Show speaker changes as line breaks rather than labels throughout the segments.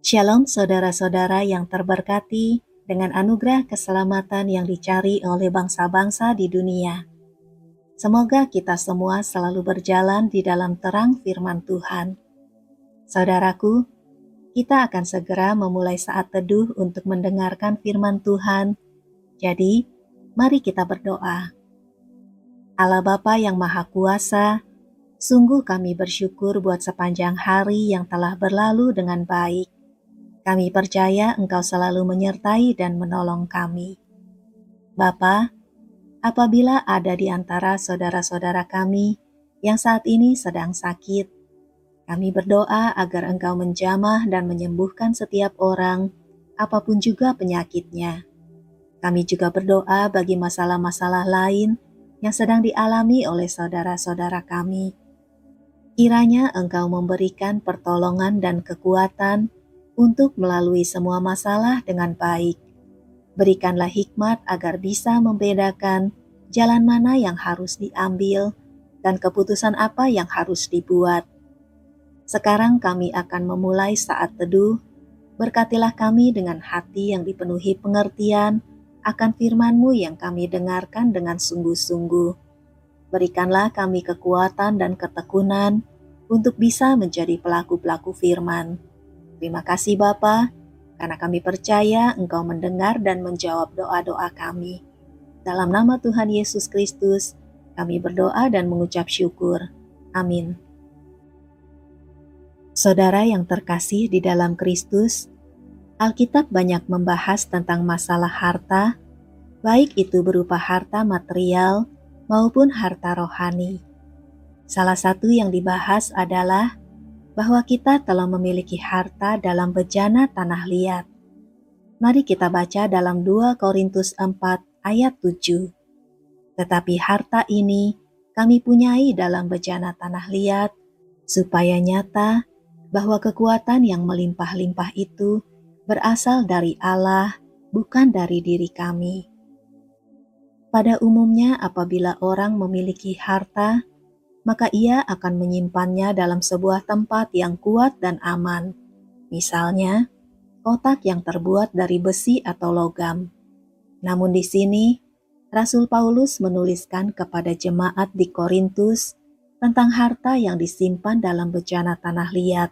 Shalom saudara-saudara yang terberkati dengan anugerah keselamatan yang dicari oleh bangsa-bangsa di dunia. Semoga kita semua selalu berjalan di dalam terang firman Tuhan. Saudaraku, kita akan segera memulai saat teduh untuk mendengarkan firman Tuhan. Jadi, mari kita berdoa. Allah Bapa yang Maha Kuasa, sungguh kami bersyukur buat sepanjang hari yang telah berlalu dengan baik. Kami percaya Engkau selalu menyertai dan menolong kami. Bapa, apabila ada di antara saudara-saudara kami yang saat ini sedang sakit, kami berdoa agar Engkau menjamah dan menyembuhkan setiap orang, apapun juga penyakitnya. Kami juga berdoa bagi masalah-masalah lain yang sedang dialami oleh saudara-saudara kami. Kiranya Engkau memberikan pertolongan dan kekuatan untuk melalui semua masalah dengan baik. Berikanlah hikmat agar bisa membedakan jalan mana yang harus diambil dan keputusan apa yang harus dibuat. Sekarang kami akan memulai saat teduh. Berkatilah kami dengan hati yang dipenuhi pengertian akan firman-Mu yang kami dengarkan dengan sungguh-sungguh. Berikanlah kami kekuatan dan ketekunan untuk bisa menjadi pelaku-pelaku firman. Terima kasih Bapa, karena kami percaya Engkau mendengar dan menjawab doa-doa kami. Dalam nama Tuhan Yesus Kristus, kami berdoa dan mengucap syukur. Amin. Saudara yang terkasih di dalam Kristus, Alkitab banyak membahas tentang masalah harta, baik itu berupa harta material maupun harta rohani. Salah satu yang dibahas adalah bahwa kita telah memiliki harta dalam bejana tanah liat. Mari kita baca dalam 2 Korintus 4 ayat 7. Tetapi harta ini kami punyai dalam bejana tanah liat, supaya nyata bahwa kekuatan yang melimpah-limpah itu berasal dari Allah, bukan dari diri kami. Pada umumnya apabila orang memiliki harta, maka ia akan menyimpannya dalam sebuah tempat yang kuat dan aman. Misalnya, kotak yang terbuat dari besi atau logam. Namun di sini, Rasul Paulus menuliskan kepada jemaat di Korintus tentang harta yang disimpan dalam bejana tanah liat.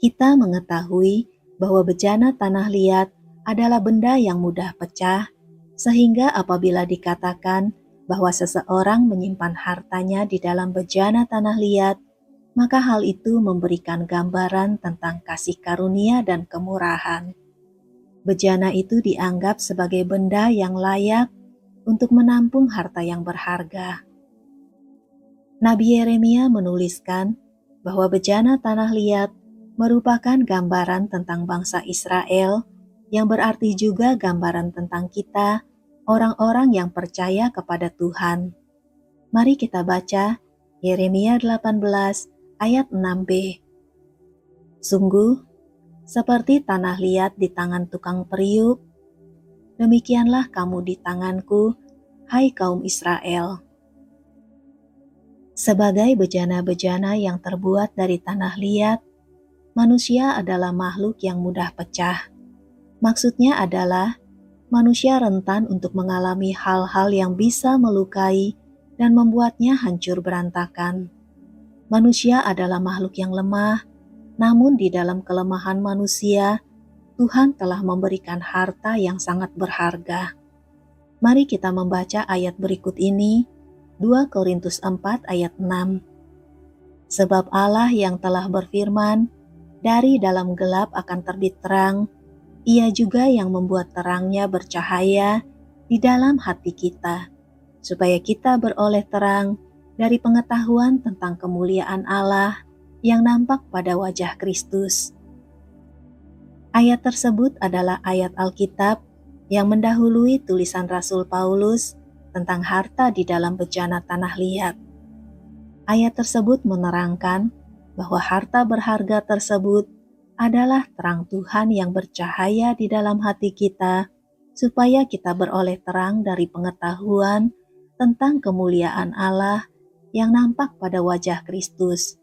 Kita mengetahui bahwa bejana tanah liat adalah benda yang mudah pecah, sehingga apabila dikatakan bahwa seseorang menyimpan hartanya di dalam bejana tanah liat, maka hal itu memberikan gambaran tentang kasih karunia dan kemurahan. Bejana itu dianggap sebagai benda yang layak untuk menampung harta yang berharga. Nabi Yeremia menuliskan bahwa bejana tanah liat merupakan gambaran tentang bangsa Israel, yang berarti juga gambaran tentang kita, orang-orang yang percaya kepada Tuhan. Mari kita baca Yeremia 18 ayat 6b. Sungguh, seperti tanah liat di tangan tukang periuk, demikianlah kamu di tanganku, hai kaum Israel. Sebagai bejana-bejana yang terbuat dari tanah liat, manusia adalah makhluk yang mudah pecah. Maksudnya adalah manusia rentan untuk mengalami hal-hal yang bisa melukai dan membuatnya hancur berantakan. Manusia adalah makhluk yang lemah, namun di dalam kelemahan manusia, Tuhan telah memberikan harta yang sangat berharga. Mari kita membaca ayat berikut ini, 2 Korintus 4 ayat 6. Sebab Allah yang telah berfirman, dari dalam gelap akan terbit terang, Ia juga yang membuat terangnya bercahaya di dalam hati kita, supaya kita beroleh terang dari pengetahuan tentang kemuliaan Allah yang nampak pada wajah Kristus. Ayat tersebut adalah ayat Alkitab yang mendahului tulisan Rasul Paulus tentang harta di dalam bejana tanah liat. Ayat tersebut menerangkan bahwa harta berharga tersebut adalah terang Tuhan yang bercahaya di dalam hati kita, supaya kita beroleh terang dari pengetahuan tentang kemuliaan Allah yang nampak pada wajah Kristus.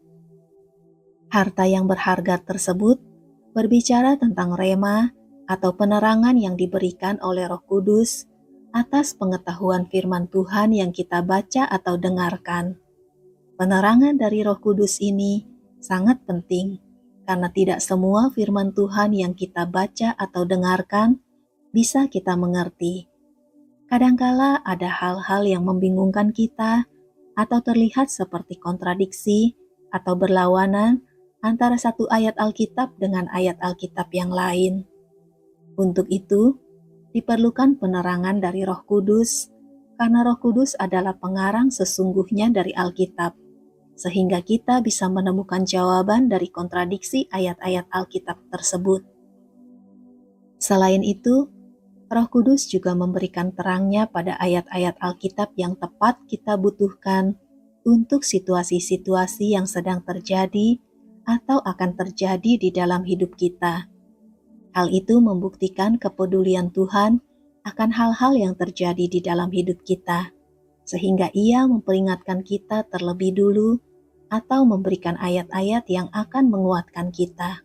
Harta yang berharga tersebut berbicara tentang rema atau penerangan yang diberikan oleh Roh Kudus atas pengetahuan firman Tuhan yang kita baca atau dengarkan. Penerangan dari Roh Kudus ini sangat penting karena tidak semua firman Tuhan yang kita baca atau dengarkan bisa kita mengerti. Kadangkala ada hal-hal yang membingungkan kita atau terlihat seperti kontradiksi atau berlawanan antara satu ayat Alkitab dengan ayat Alkitab yang lain. Untuk itu, diperlukan penerangan dari Roh Kudus, karena Roh Kudus adalah pengarang sesungguhnya dari Alkitab, sehingga kita bisa menemukan jawaban dari kontradiksi ayat-ayat Alkitab tersebut. Selain itu, Roh Kudus juga memberikan terangnya pada ayat-ayat Alkitab yang tepat kita butuhkan untuk situasi-situasi yang sedang terjadi atau akan terjadi di dalam hidup kita. Hal itu membuktikan kepedulian Tuhan akan hal-hal yang terjadi di dalam hidup kita, sehingga Ia memperingatkan kita terlebih dulu atau memberikan ayat-ayat yang akan menguatkan kita.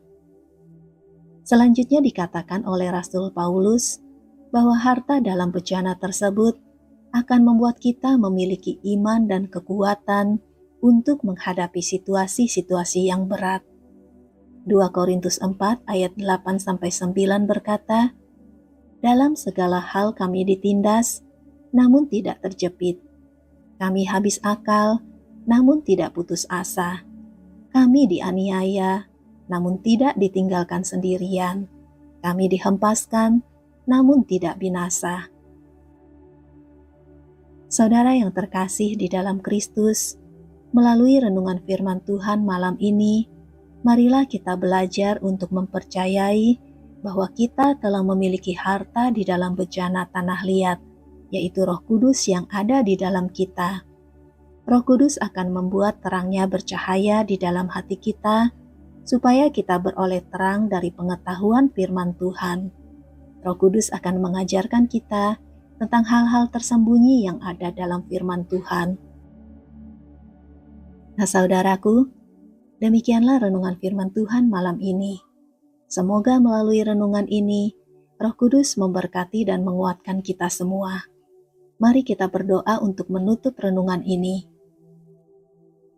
Selanjutnya dikatakan oleh Rasul Paulus bahwa harta dalam bejana tersebut akan membuat kita memiliki iman dan kekuatan untuk menghadapi situasi-situasi yang berat. 2 Korintus 4 ayat 8-9 berkata, "Dalam segala hal kami ditindas, namun tidak terjepit. Kami habis akal, namun tidak putus asa. Kami dianiaya, namun tidak ditinggalkan sendirian. Kami dihempaskan, namun tidak binasa." Saudara yang terkasih di dalam Kristus, melalui renungan firman Tuhan malam ini, marilah kita belajar untuk mempercayai bahwa kita telah memiliki harta di dalam bejana tanah liat, yaitu Roh Kudus yang ada di dalam kita. Roh Kudus akan membuat terangnya bercahaya di dalam hati kita, supaya kita beroleh terang dari pengetahuan firman Tuhan. Roh Kudus akan mengajarkan kita tentang hal-hal tersembunyi yang ada dalam firman Tuhan. Nah, saudaraku, demikianlah renungan firman Tuhan malam ini. Semoga melalui renungan ini, Roh Kudus memberkati dan menguatkan kita semua. Mari kita berdoa untuk menutup renungan ini.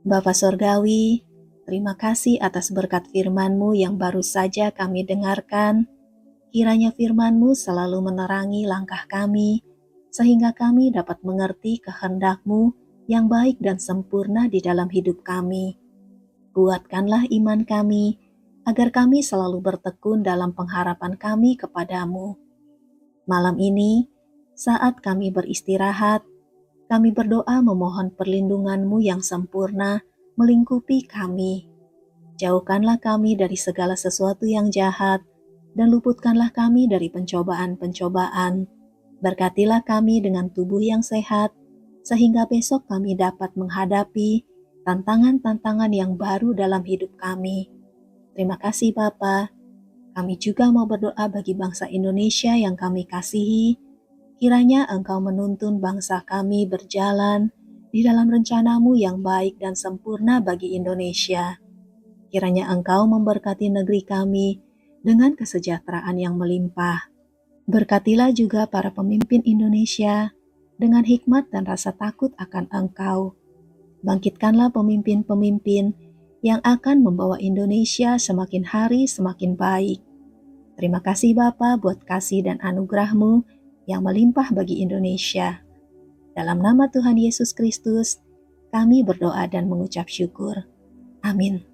Bapa Sorgawi, terima kasih atas berkat firman-Mu yang baru saja kami dengarkan. Kiranya firman-Mu selalu menerangi langkah kami, sehingga kami dapat mengerti kehendak-Mu yang baik dan sempurna di dalam hidup kami. Kuatkanlah iman kami, agar kami selalu bertekun dalam pengharapan kami kepadamu. Malam ini, saat kami beristirahat, kami berdoa memohon perlindungan-Mu yang sempurna melingkupi kami. Jauhkanlah kami dari segala sesuatu yang jahat, dan luputkanlah kami dari pencobaan-pencobaan. Berkatilah kami dengan tubuh yang sehat, sehingga besok kami dapat menghadapi tantangan-tantangan yang baru dalam hidup kami. Terima kasih Bapa. Kami juga mau berdoa bagi bangsa Indonesia yang kami kasihi. Kiranya Engkau menuntun bangsa kami berjalan di dalam rencana-Mu yang baik dan sempurna bagi Indonesia. Kiranya Engkau memberkati negeri kami dengan kesejahteraan yang melimpah. Berkatilah juga para pemimpin Indonesia dengan hikmat dan rasa takut akan Engkau. Bangkitkanlah pemimpin-pemimpin yang akan membawa Indonesia semakin hari semakin baik. Terima kasih Bapa buat kasih dan anugerah-Mu yang melimpah bagi Indonesia. Dalam nama Tuhan Yesus Kristus, kami berdoa dan mengucap syukur. Amin.